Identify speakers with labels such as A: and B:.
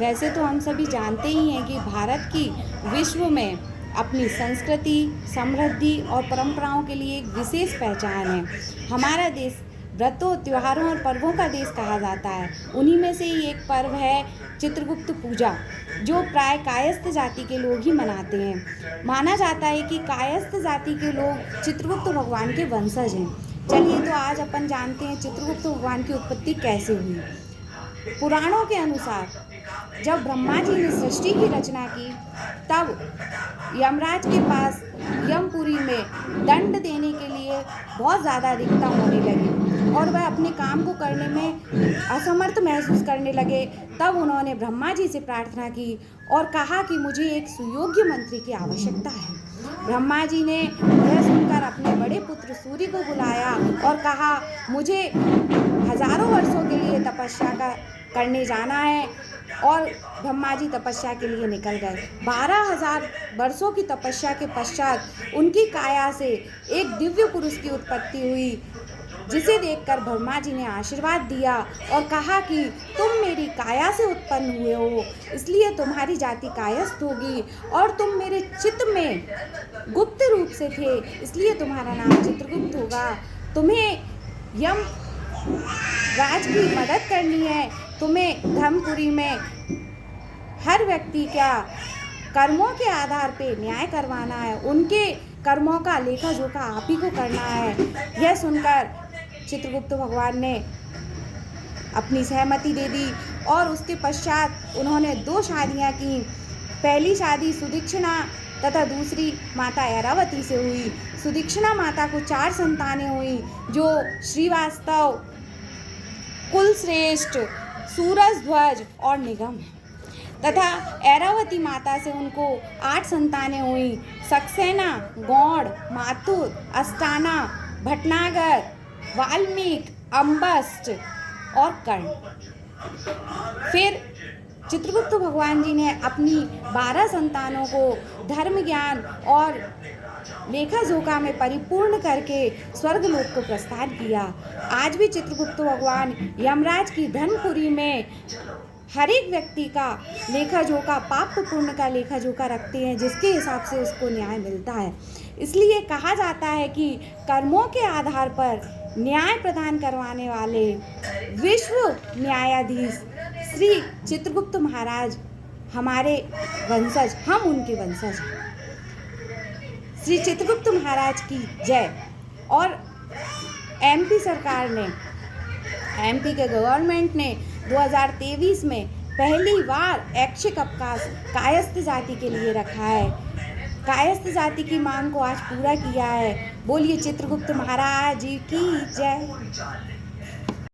A: वैसे तो हम सभी जानते ही हैं कि भारत की विश्व में अपनी संस्कृति, समृद्धि और परंपराओं के लिए एक विशेष पहचान है। हमारा देश व्रतों, त्योहारों और पर्वों का देश कहा जाता है। उन्हीं में से ही एक पर्व है चित्रगुप्त पूजा, जो प्राय कायस्थ जाति के लोग ही मनाते हैं। माना जाता है कि कायस्थ जाति के लोग चित्रगुप्त भगवान के वंशज हैं। चलिए तो आज अपन जानते हैं चित्रगुप्त भगवान की उत्पत्ति कैसे हुई। पुराणों के अनुसार जब ब्रह्मा जी ने सृष्टि की रचना की, तब यमराज के पास यमपुरी में दंड देने के लिए बहुत ज़्यादा अधिकता होने लगी और वह अपने काम को करने में असमर्थ महसूस करने लगे। तब उन्होंने ब्रह्मा जी से प्रार्थना की और कहा कि मुझे एक सुयोग्य मंत्री की आवश्यकता है। ब्रह्मा जी ने यह सुनकर अपने बड़े पुत्र सूर्य को बुलाया और कहा, मुझे हजारों वर्षों के लिए तपस्या करने जाना है। और ब्रह्मा जी तपस्या के लिए निकल गए। 12,000 वर्षों की तपस्या के पश्चात उनकी काया से एक दिव्य पुरुष की उत्पत्ति हुई, जिसे देखकर ब्रह्मा जी ने आशीर्वाद दिया और कहा कि तुम मेरी काया से उत्पन्न हुए हो, इसलिए तुम्हारी जाति कायस्थ होगी, और तुम मेरे चित्त में गुप्त रूप से थे, इसलिए तुम्हारा नाम चित्रगुप्त होगा। तुम्हें यम राज की मदद करनी है। तुम्हें धर्मपुरी में हर व्यक्ति का कर्मों के आधार पे न्याय करवाना है। उनके कर्मों का लेखा जोखा आप ही को करना है। यह सुनकर चित्रगुप्त भगवान ने अपनी सहमति दे दी और उसके पश्चात उन्होंने 2 शादियां की। पहली शादी सुदक्षिणा तथा दूसरी माता ऐरावती से हुई। सुदक्षिणा माता को 4 संतानें हुई, जो श्रीवास्तव, कुलश्रेष्ठ, सूरजध्वज और निगम है, तथा ऐरावती माता से उनको 8 संतानें हुई, सक्सेना, गौड़, माथुर, अस्टाना, भटनागर, वाल्मीकि, अम्बस्ट और कर्ण। फिर चित्रगुप्त भगवान जी ने अपनी 12 संतानों को धर्म ज्ञान और लेखा जोखा में परिपूर्ण करके स्वर्गलोक को प्रस्थान किया। आज भी चित्रगुप्त भगवान यमराज की धनपुरी में हर एक व्यक्ति का लेखा जोखा, पाप पुण्य का लेखा जोखा रखते हैं, जिसके हिसाब से उसको न्याय मिलता है। इसलिए कहा जाता है कि कर्मों के आधार पर न्याय प्रदान करवाने वाले विश्व न्यायाधीश श्री चित्रगुप्त महाराज हमारे वंशज, हम उनके वंशज हैं। श्री चित्रगुप्त महाराज की जय। और एमपी सरकार ने, एमपी के गवर्नमेंट ने 2023 में पहली बार ऐच्छिक अवकाश कायस्थ जाति के लिए रखा है। कायस्थ जाति की मांग को आज पूरा किया है। बोलिए चित्रगुप्त महाराज की जय।